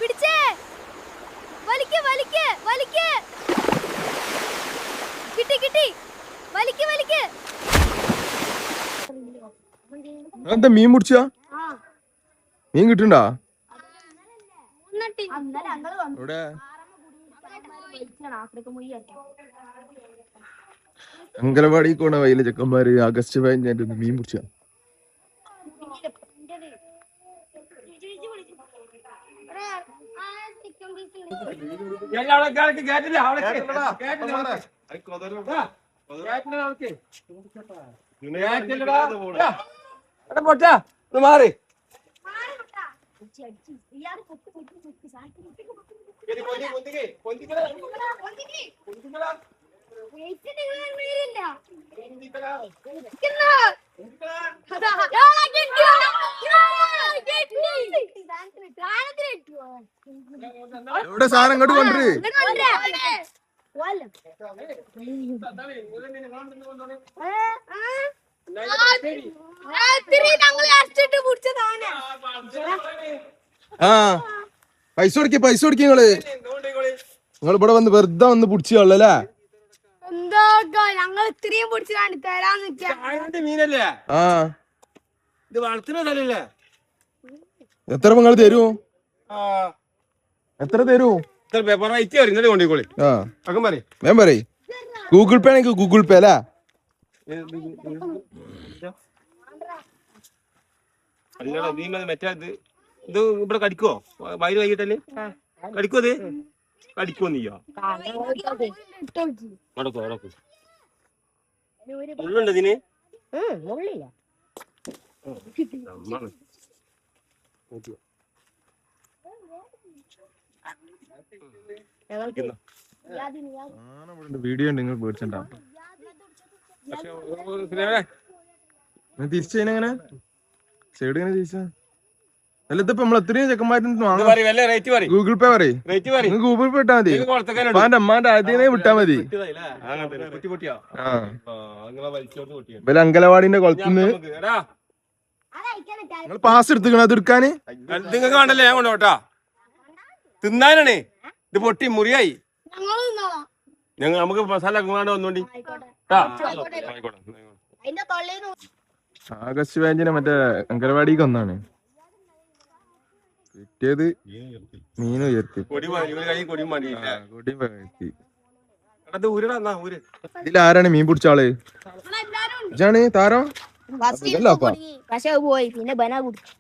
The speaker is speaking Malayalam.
പിടിച്ചേ വലിക്ക് വലിക്ക് വലിക്ക് കിട്ടി കിട്ടി വലിക്ക് വലിക്ക് എന്താ മീൻ പിടിച്ചാ മീൻ കിട്ടണ്ടാ ഇവിടെ അങ്കലവാടി പോണ വയലിലെ ചെക്കന്മാര് ആഗസ്റ്റ് 15 മീൻ പിടിച്ചാ മാറി എവിടെ സാധനം ഇങ്ങോട്ട് കൊണ്ടുവര് ആ പൈസ കൊടുക്കി നിങ്ങള് ഇവിടെ വന്ന് വെറുതെ വന്ന് പിടിച്ചല്ലേ എന്താ ഞങ്ങൾ ഇത്രയും പിടിച്ച് തരാന്ന് മീനല്ലേ ആ ഇത് വളർത്തുന്ന സ്ഥലല്ലേ എത്ര നിങ്ങൾ തരൂ എത്ര തരൂ പേപ്പർ വൈറ്റ് വരും ഇന്നലെ കൊണ്ടുപോയിക്കോളി ആ അകം പറയും ഞാൻ പറയ് ഗൂഗിൾ പേ ആണെങ്കിൽ ഗൂഗിൾ പേ അല്ലേ അല്ലടാ നീ മറ്റേ ഇത് ഇവിടെ കടിക്കുവോ വയറ് വൈകിട്ടല്ലേ കടിക്കോ അത് കടിക്കോ നീയോ നടക്കോ നടക്കോ ഉള്ളുണ്ട് ഇതിന് വീഡിയോ ഉണ്ട് നിങ്ങൾ പേടിച്ചിട്ടുണ്ടാവും തിരിച്ചെങ്ങനെ സൈഡ് ഇങ്ങനെ തിരിച്ചാ അല്ല ഇതിപ്പോ നമ്മൾ എത്രയും ചെക്കന്മാരും ഗൂഗിൾ പേ പറയും ഗൂഗിൾ പേ ഇട്ടാ മതി അമ്മാന്റെ ആദ്യമേ വിട്ടാ മതി ഇവര് അങ്കലവാടിന്റെ കുളത്തുനിന്ന് നിങ്ങൾ പാസ് എടുത്തുക്കണ അത് എടുക്കാന് നിങ്ങൾക്ക് വേണ്ടല്ലേ ഞാൻ കൊണ്ടോട്ടാ തിന്നാനാണേ ഇത് പൊട്ടി മുറിയായി ഞങ്ങൾ നമുക്ക് മസാല വന്നോണ്ടി ആഗസ്റ്റ് 15 മറ്റേ അങ്കലവാടിക്ക് ഒന്നാണ് കിട്ടിയത് മീൻ ഉയർത്തി ഇതിലാരാണ് മീൻ പിടിച്ച ആള് ഇതാണ് താരം പക്ഷെ പോയി പിന്നെ ബന കുടിച്ചു